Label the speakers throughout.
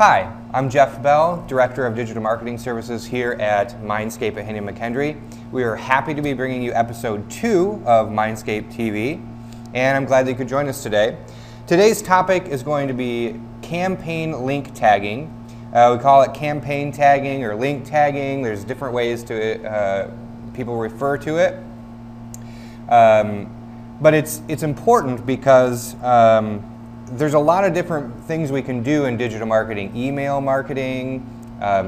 Speaker 1: Hi, I'm Jeff Bell, Director of Digital Marketing Services here at Mindscape at Hinton McHenry. We are happy to be bringing you episode 2 of Mindscape TV, and I'm glad that you could join us today. Today's topic is going to be campaign link tagging. We call it campaign tagging or link tagging. There's different ways to people refer to it. But it's important because there's a lot of different things we can do in digital marketing: email marketing,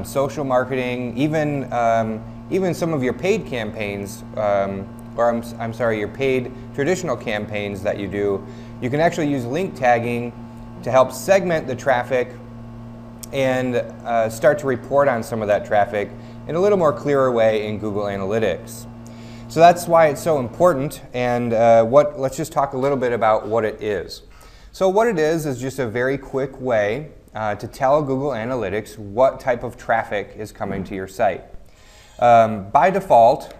Speaker 1: social marketing, even some of your paid campaigns, your paid traditional campaigns that you do. You can actually use link tagging to help segment the traffic and start to report on some of that traffic in a little more clearer way in Google Analytics. So that's why it's so important, and let's just talk a little bit about what it is. So what it is just a very quick way to tell Google Analytics what type of traffic is coming to your site. By default,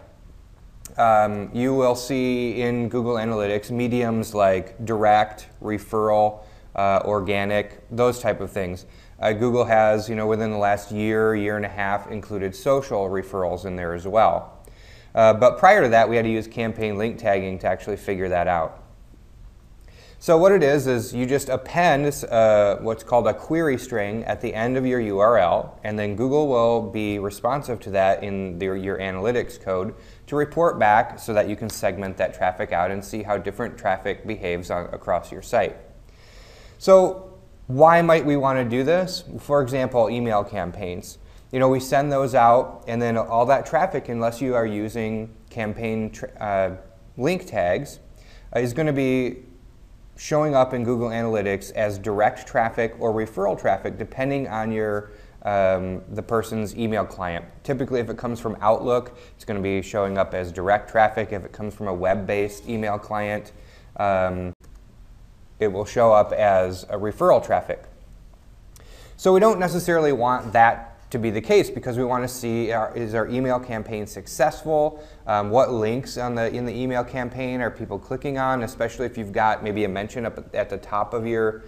Speaker 1: you will see in Google Analytics mediums like direct, referral, organic, those type of things. Google has, within the last year and a half, included social referrals in there as well. But prior to that, we had to use campaign link tagging to actually figure that out. So what it is you just append what's called a query string at the end of your URL, and then Google will be responsive to that in your analytics code to report back so that you can segment that traffic out and see how different traffic behaves across your site. So why might we want to do this? For example, email campaigns. We send those out, and then all that traffic, unless you are using campaign link tags, is going to be showing up in Google Analytics as direct traffic or referral traffic, depending on the person's email client. Typically, if it comes from Outlook, it's going to be showing up as direct traffic. If it comes from a web-based email client, it will show up as a referral traffic. So we don't necessarily want that to be the case, because we want to see, is our email campaign successful? What links in the email campaign are people clicking on, especially if you've got maybe a mention up at the top of your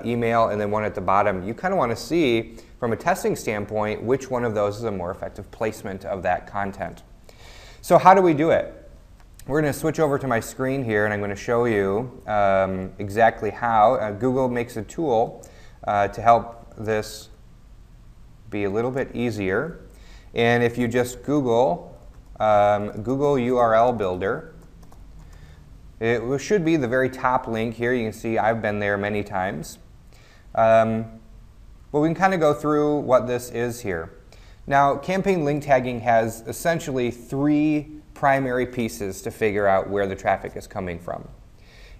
Speaker 1: email and then one at the bottom. You kind of want to see, from a testing standpoint, which one of those is a more effective placement of that content. So how do we do it? We're going to switch over to my screen here, and I'm going to show you exactly how. Google makes a tool to help this be a little bit easier. And if you just Google URL Builder, it should be the very top link here. You can see I've been there many times. But we can kind of go through what this is here. Now, campaign link tagging has essentially 3 primary pieces to figure out where the traffic is coming from.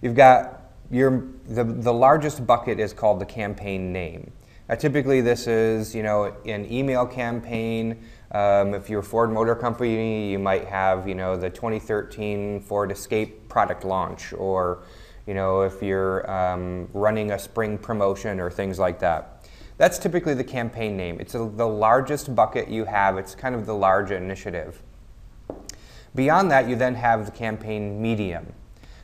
Speaker 1: You've got the largest bucket is called the campaign name. Typically, this is an email campaign. If you're a Ford Motor Company, you might have the 2013 Ford Escape product launch, or if you're running a spring promotion or things like that. That's typically the campaign name. It's the largest bucket you have. It's kind of the large initiative. Beyond that, you then have the campaign medium.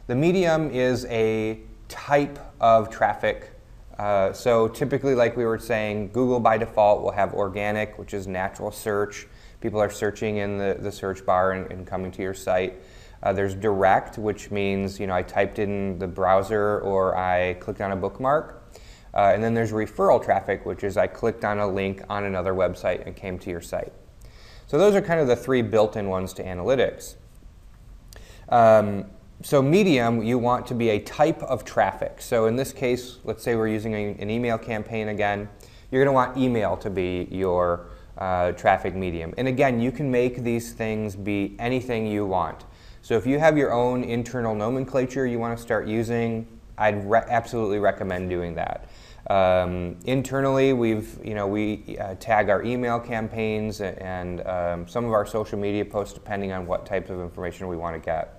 Speaker 1: The medium is a type of traffic. So typically, like we were saying, Google by default will have organic, which is natural search. People are searching in the search bar and coming to your site. There's direct, which means I typed in the browser or I clicked on a bookmark. And then there's referral traffic, which is I clicked on a link on another website and came to your site. So those are kind of the 3 built-in ones to analytics. So medium, you want to be a type of traffic. So in this case, let's say we're using an email campaign again. You're going to want email to be your traffic medium. And again, you can make these things be anything you want. So if you have your own internal nomenclature you want to start using, I'd absolutely recommend doing that. Internally, we tag our email campaigns and some of our social media posts, depending on what type of information we want to get.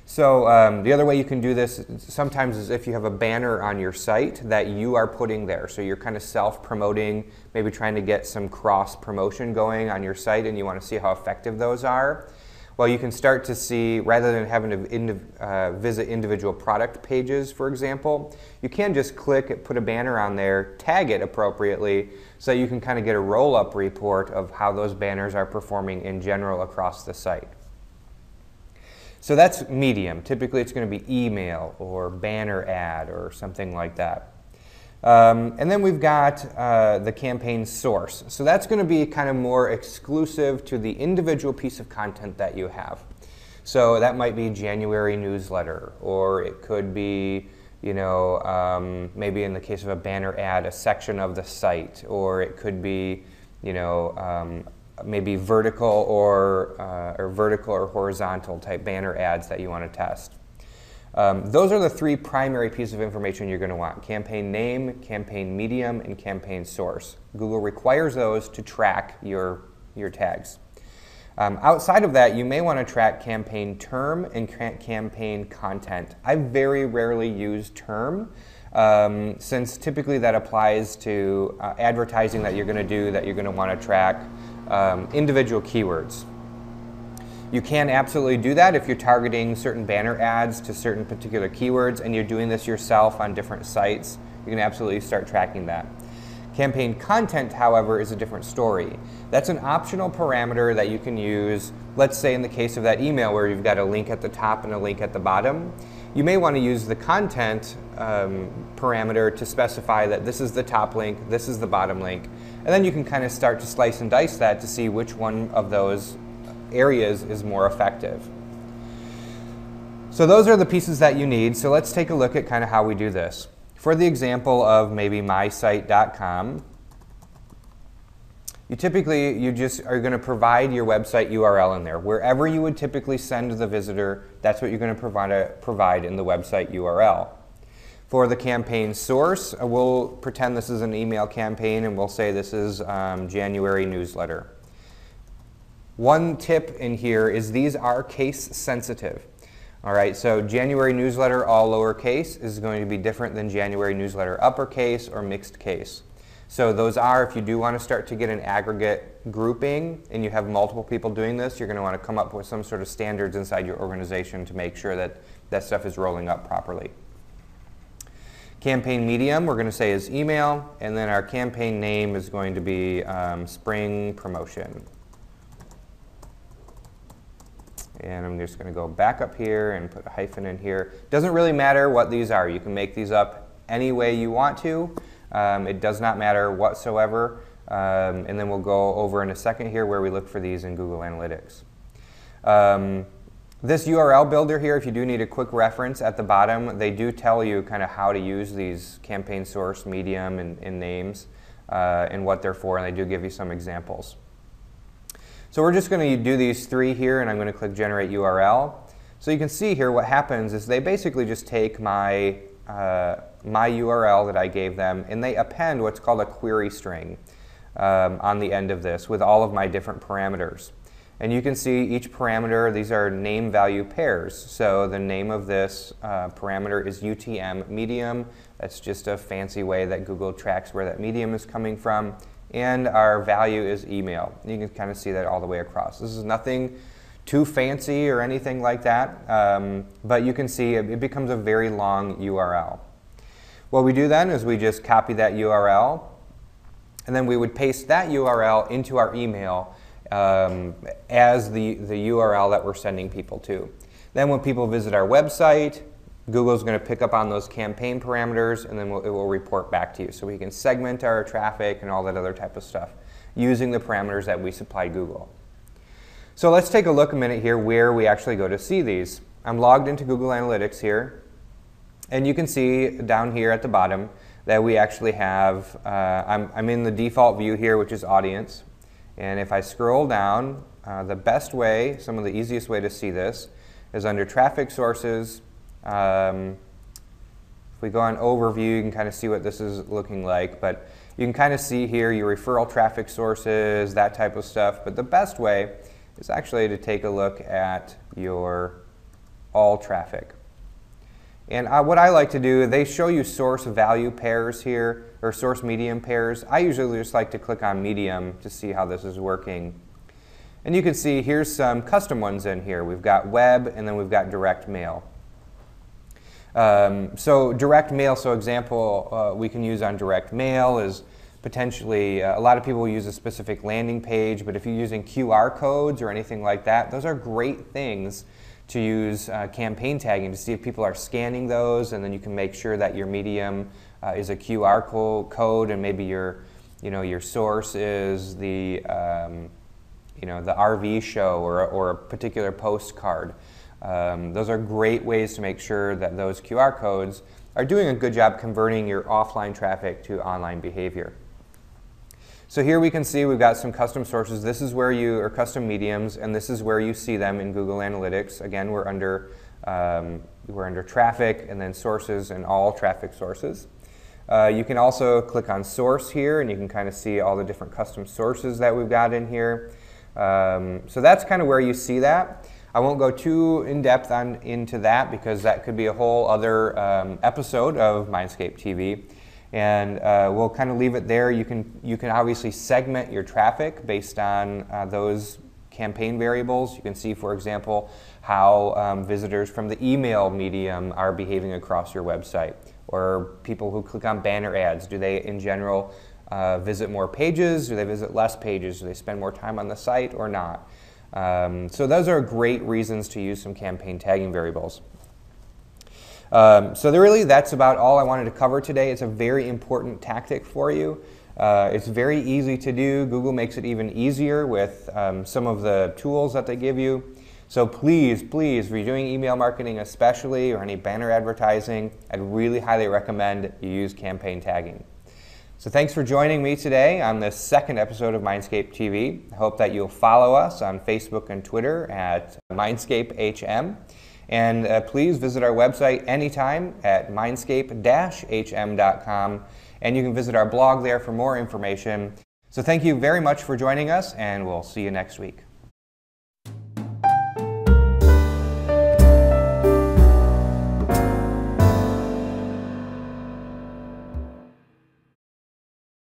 Speaker 1: So the other way you can do this sometimes is if you have a banner on your site that you are putting there. So you're kind of self-promoting, maybe trying to get some cross-promotion going on your site, and you want to see how effective those are. Well, you can start to see, rather than having to visit individual product pages, for example, you can just click it, put a banner on there, tag it appropriately, so you can kind of get a roll-up report of how those banners are performing in general across the site. So that's medium. Typically it's going to be email or banner ad or something like that. And then we've got the campaign source. So that's going to be kind of more exclusive to the individual piece of content that you have. So that might be January newsletter, or it could be, you know, maybe in the case of a banner ad, a section of the site, or it could be, you know, maybe vertical or horizontal type banner ads that you want to test. Those are the three primary pieces of information you're going to want: campaign name, campaign medium, and campaign source. Google requires those to track your tags. Outside of that, you may want to track campaign term and campaign content. I very rarely use term, since typically that applies to advertising that you're going to do, that you're going to want to track individual keywords. You can absolutely do that if you're targeting certain banner ads to certain particular keywords and you're doing this yourself on different sites. You can absolutely start tracking that. Campaign content, however, is a different story. That's an optional parameter that you can use, let's say in the case of that email where you've got a link at the top and a link at the bottom. You may want to use the content parameter to specify that this is the top link, this is the bottom link, and then you can kind of start to slice and dice that to see which one of those areas is more effective. So those are the pieces that you need. So let's take a look at kind of how we do this. For the example of maybe mysite.com, you just are going to provide your website URL in there. Wherever you would typically send the visitor, that's what you're going to provide in the website URL. For the campaign source, we'll pretend this is an email campaign and we'll say this is January newsletter. One tip in here is these are case sensitive. All right, so January newsletter, all lowercase, is going to be different than January newsletter uppercase or mixed case. So those are, if you do want to start to get an aggregate grouping and you have multiple people doing this, you're going to want to come up with some sort of standards inside your organization to make sure that that stuff is rolling up properly. Campaign medium, we're going to say is email, and then our campaign name is going to be spring promotion. And I'm just going to go back up here and put a hyphen in here. Doesn't really matter what these are. You can make these up any way you want to. It does not matter whatsoever. And then we'll go over in a second here where we look for these in Google Analytics. This URL builder here, if you do need a quick reference at the bottom, they do tell you kind of how to use these campaign source, medium, and names and what they're for, and they do give you some examples. So we're just going to do these three here, and I'm going to click Generate URL. So you can see here what happens is they basically just take my URL that I gave them, and they append what's called a query string on the end of this with all of my different parameters. And you can see each parameter, these are name value pairs. So the name of this parameter is UTM medium. That's just a fancy way that Google tracks where that medium is coming from. And our value is email. You can kind of see that all the way across. This is nothing too fancy or anything like that, but you can see it becomes a very long URL. What we do then is we just copy that URL, and then we would paste that URL into our email as the URL that we're sending people to. Then when people visit our website, Google's going to pick up on those campaign parameters, and then it will report back to you. So we can segment our traffic and all that other type of stuff using the parameters that we supply Google. So let's take a look a minute here where we actually go to see these. I'm logged into Google Analytics here, and you can see down here at the bottom that we actually have, I'm in the default view here, which is audience. And if I scroll down, the best way, some of the easiest way to see this is under traffic sources. If we go on overview, you can kind of see what this is looking like, but you can kind of see here your referral traffic sources, that type of stuff. But the best way is actually to take a look at your all traffic. And what I like to do, they show you source value pairs here, or source medium pairs. I usually just like to click on medium to see how this is working. And you can see here's some custom ones in here. We've got web, and then we've got direct mail. So direct mail, so example we can use on direct mail is potentially, a lot of people use a specific landing page, but if you're using QR codes or anything like that, those are great things to use campaign tagging to see if people are scanning those, and then you can make sure that your medium is a QR code, and maybe your source is the the RV show or a particular postcard. Those are great ways to make sure that those QR codes are doing a good job converting your offline traffic to online behavior. So here we can see we've got some custom sources. This is where or custom mediums, and this is where you see them in Google Analytics. Again, we're under traffic, and then sources, and all traffic sources. You can also click on source here, and you can kind of see all the different custom sources that we've got in here. So that's kind of where you see that. I won't go too in-depth into that because that could be a whole other episode of Mindscape TV. And we'll kind of leave it there. You can obviously segment your traffic based on those campaign variables. You can see, for example, how visitors from the email medium are behaving across your website, or people who click on banner ads. Do they, in general, visit more pages? Do they visit less pages? Do they spend more time on the site or not? So those are great reasons to use some campaign tagging variables. So that's about all I wanted to cover today. It's a very important tactic for you. It's very easy to do. Google makes it even easier with some of the tools that they give you. So please, if you're doing email marketing especially, or any banner advertising, I'd really highly recommend you use campaign tagging. So thanks for joining me today on this second episode of Mindscape TV. I hope that you'll follow us on Facebook and Twitter at MindscapeHM. And please visit our website anytime at mindscape-hm.com, and you can visit our blog there for more information. So thank you very much for joining us, and we'll see you next week.